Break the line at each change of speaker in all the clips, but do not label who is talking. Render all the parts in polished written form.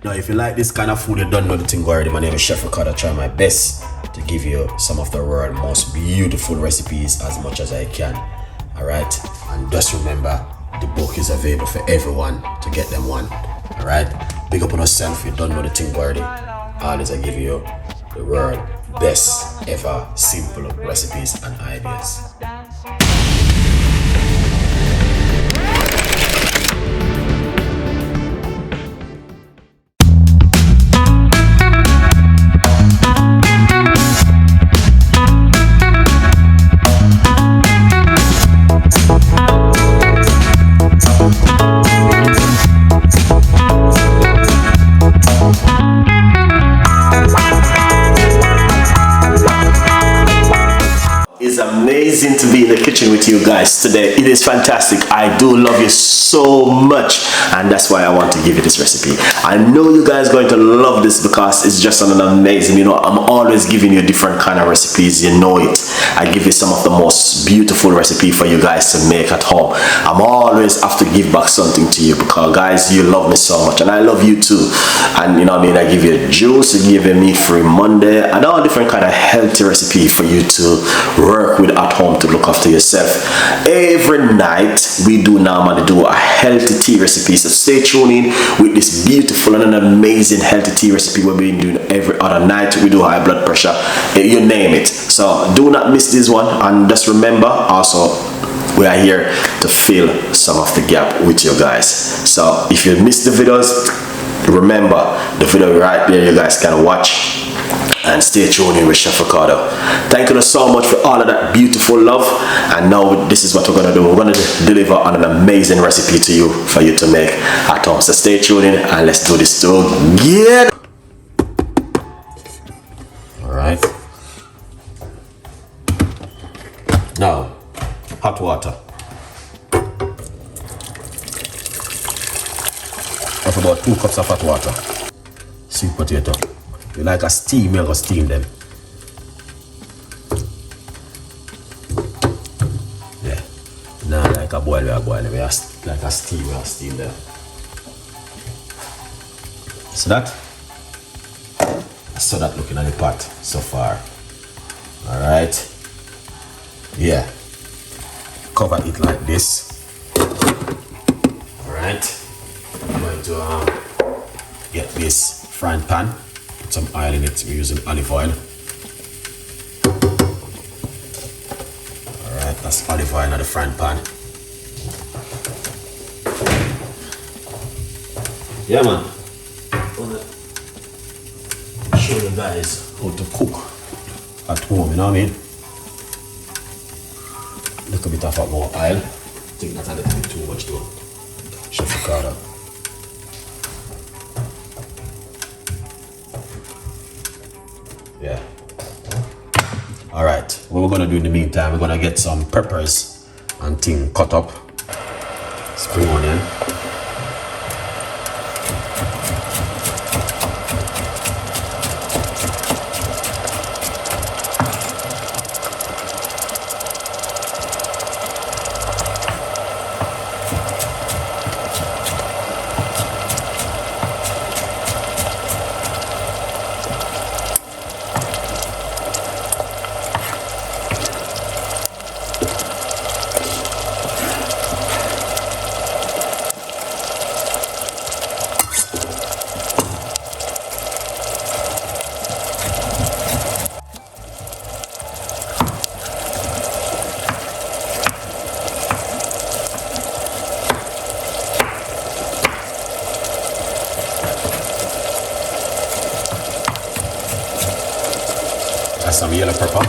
Now, if you like this kind of food, you don't know the thing already. My name is Chef Ricardo. I try my best to give you some of the world's most beautiful recipes as much as I can. Alright? And just remember, the book is available for everyone to get them one. Alright? Big up on yourself. You don't know the thing already. Always I give you the world's best ever simple recipes and ideas. It's amazing to be in the kitchen with you guys today. It is fantastic. I do love you so much, and that's why I want to give you this recipe. I know you guys are going to love this because it's just an amazing, you know, I'm always giving you different kind of recipes, you know it. I give you some of the most beautiful recipe for you guys to make at home. I'm always have to give back something to you because guys, you love me so much and I love you too. And you know what I mean, I give you juice, I give you meat free Monday and all different kind of healthy recipe for you to work with at home to look after yourself. Every night we do normally do a healthy tea recipe, so stay tuned in with this beautiful and an amazing healthy tea recipe we've been doing every other night. We do high blood pressure, you name it. So do not miss this one, and just remember also we are here to fill some of the gap with you guys. So if you missed the videos, remember the video right there, you guys can watch. And stay tuned in with Chef Ricardo. Thank you so much for all of that beautiful love. And now this is what we're gonna do. We're gonna deliver on an amazing recipe to you for you to make at home. So stay tuned in and let's do this together. Alright. Now, hot water. That's about 2 cups of hot water. Sweet potato. You like a steam, you're gonna steam them. Yeah. Nah, like a boil, we are boiling. We are like a steam, we are steam them. So that? So that looking at the pot so far. Alright. Yeah. Cover it like this. Alright. I'm going to get this frying pan. Some oil in it. We're using olive oil. Alright, that's olive oil in the frying pan. Yeah man, I wanna show you guys how to cook at home, you know what I mean? Little bit of more oil. I think that's a little bit too much though. Chef Ricardo. Yeah. Alright, what we're gonna do in the meantime, we're gonna get some peppers and thing cut up. Spring onion. Some yellow pepper.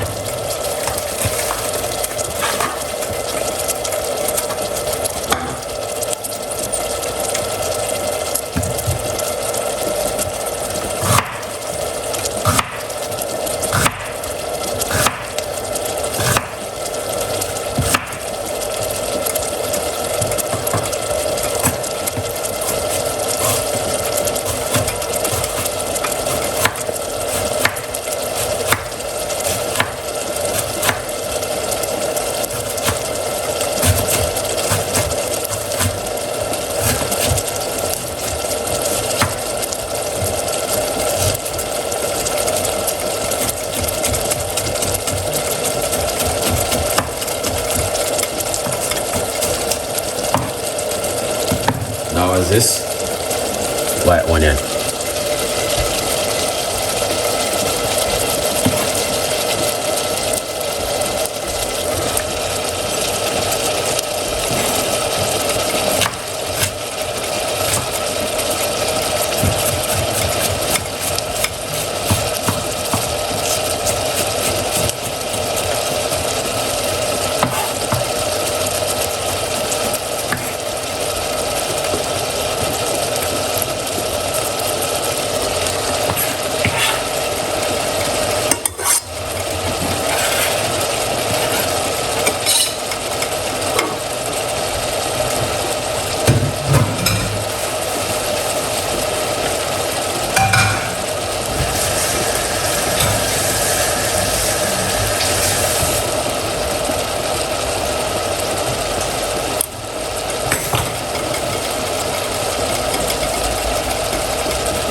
this white onion.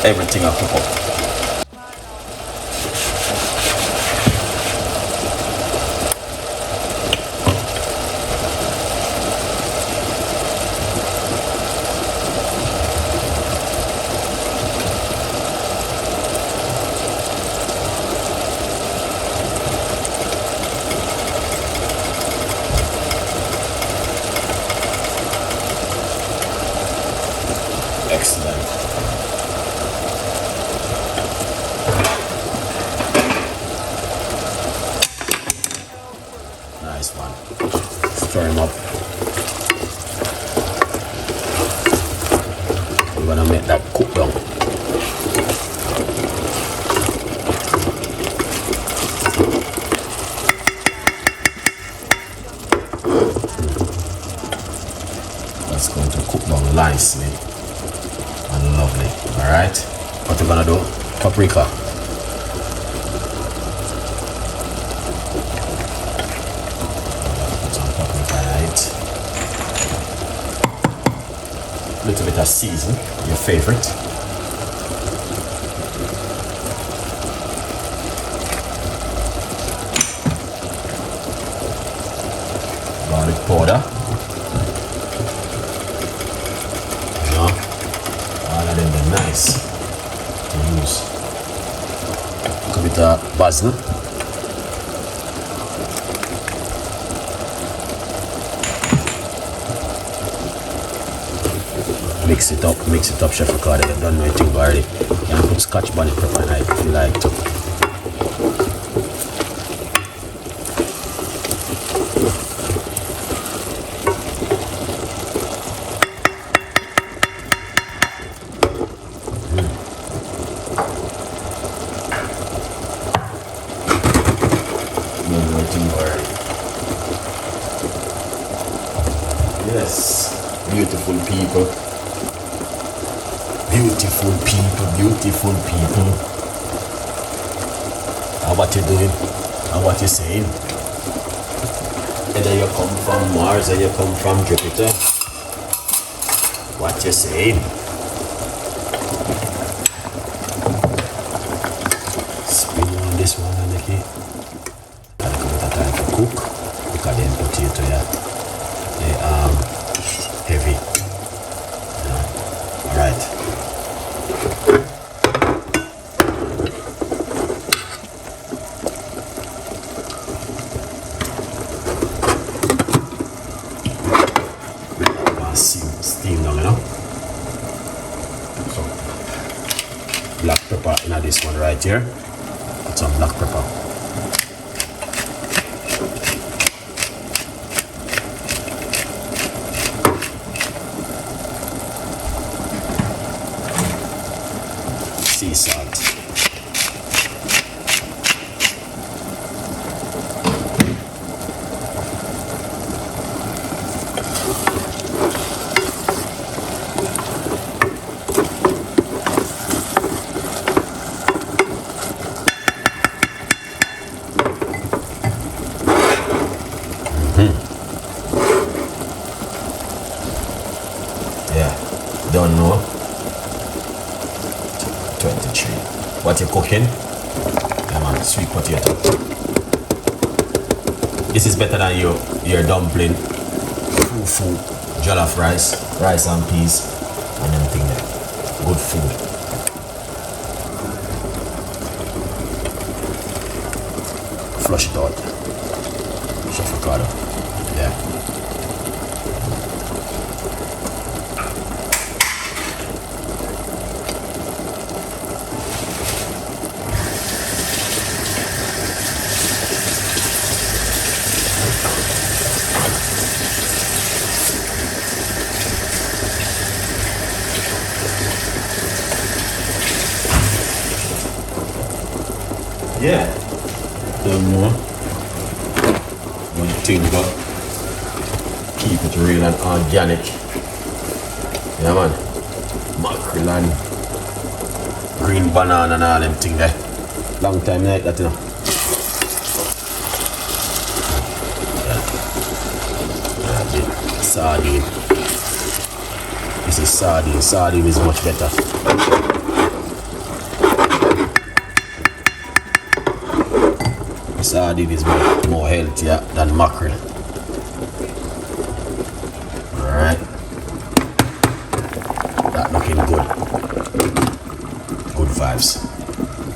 Everything I cook up. Excellent. Nice one. Stir him up. We're gonna make that cook down. That's going to cook down nicely and lovely. All right. What we're gonna do? Paprika. Little bit of season, your favorite. Garlic powder. You know, all of them are nice to use. A bit of basil. Mix it up, Chef Ricardo. You've done anything already. You can put scotch bonnet pepper in it if you like to. Done anything already. Yes, beautiful people. Beautiful people, beautiful people. How what you doing? How what you saying? Either you come from Mars or you come from Jupiter. What you saying? Spin on this one and the key. Gotta give it a time to cook. Because then potato, yeah, they are heavy. Yeah. All right. Steam down, you know. So black pepper in this one right here. Put some black pepper. Sea salt. Don't know. 23. What you cooking? Yeah, man, sweet potato. This is better than your dumpling, fufu, jollof rice and peas, and then good food. Flush it out. Chef Ricardo. Yeah. Yeah. Don't know what you think, but keep it real and organic. Yeah, man. Mackerel and green banana and all them things there. Long time like that, you know. Yeah. Sardine. This is sardine. Sardine is much better. Sardine is more healthier than mackerel. Alright. That looking good. Good vibes.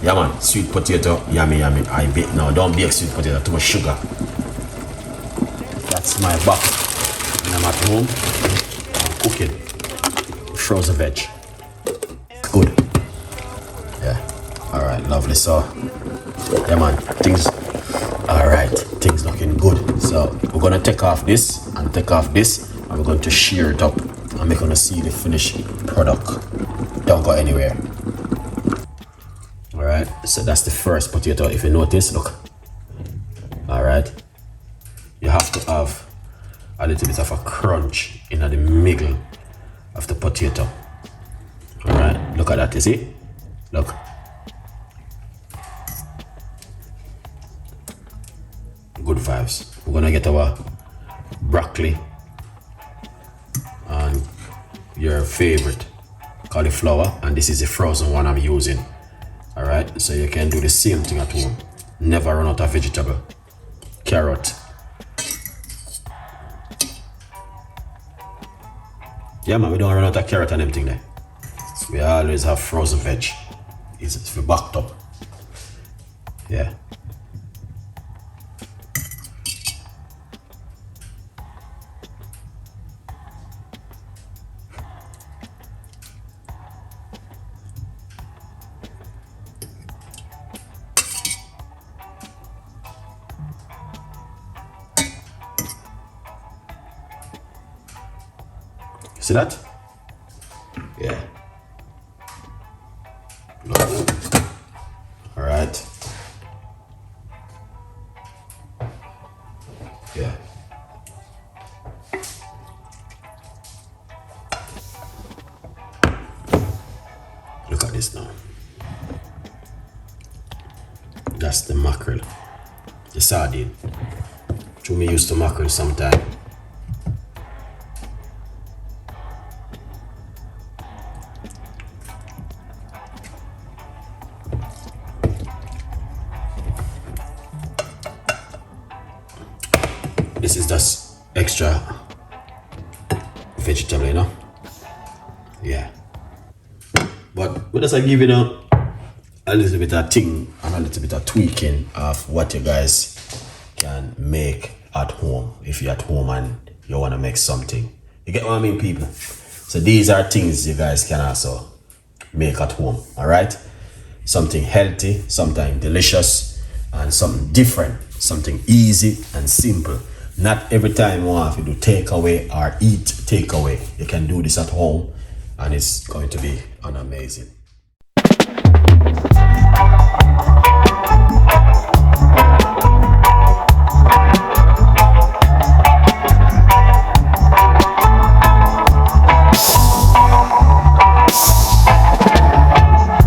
Yeah, man. Sweet potato. Yummy, yummy. I bake now. Don't bake sweet potato. Too much sugar. That's my buck. When I'm at home, I'm cooking frozen veg. Good. Yeah. Alright, lovely. So, yeah, man. Things looking good. So we're gonna take off this and take off this, and we're going to shear it up, and we're gonna see the finished product. Don't go anywhere. All right. So that's the first potato. If you notice, look. All right. You have to have a little bit of a crunch in the middle of the potato. All right. Look at that. You see? Look. Good vibes. We're gonna get our broccoli and your favorite cauliflower, and this is the frozen one I'm using. All right, so you can do the same thing at home. Never run out of vegetable. Carrot. Yeah, man, we don't run out of carrot and everything there. We always have frozen veg. It's backed up. Yeah. See that? Yeah. All right. Yeah. Look at this now. That's the mackerel, the sardine. To me, used to mackerel sometime. This is just extra vegetable, you know? Yeah. But we just give it a little bit of thing and a little bit of tweaking of what you guys can make at home if you're at home and you want to make something. You get what I mean, people? So these are things you guys can also make at home, all right? Something healthy, something delicious, and something different, something easy and simple. Not every time you have to do takeaway or eat takeaway. You can do this at home and it's going to be an amazing.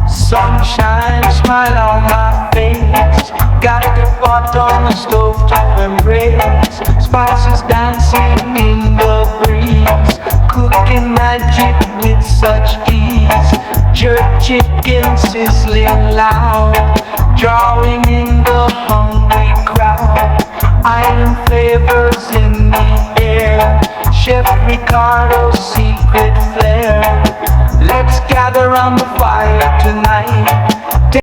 Sunshine, smile on my face. Got the pot on the stove to embrace. Spices dancing in the breeze. Cooking magic with such ease. Jerk chicken sizzling loud. Drawing in the hungry crowd. Island flavors in the air. Chef Ricardo's secret flair. Let's gather around the fire.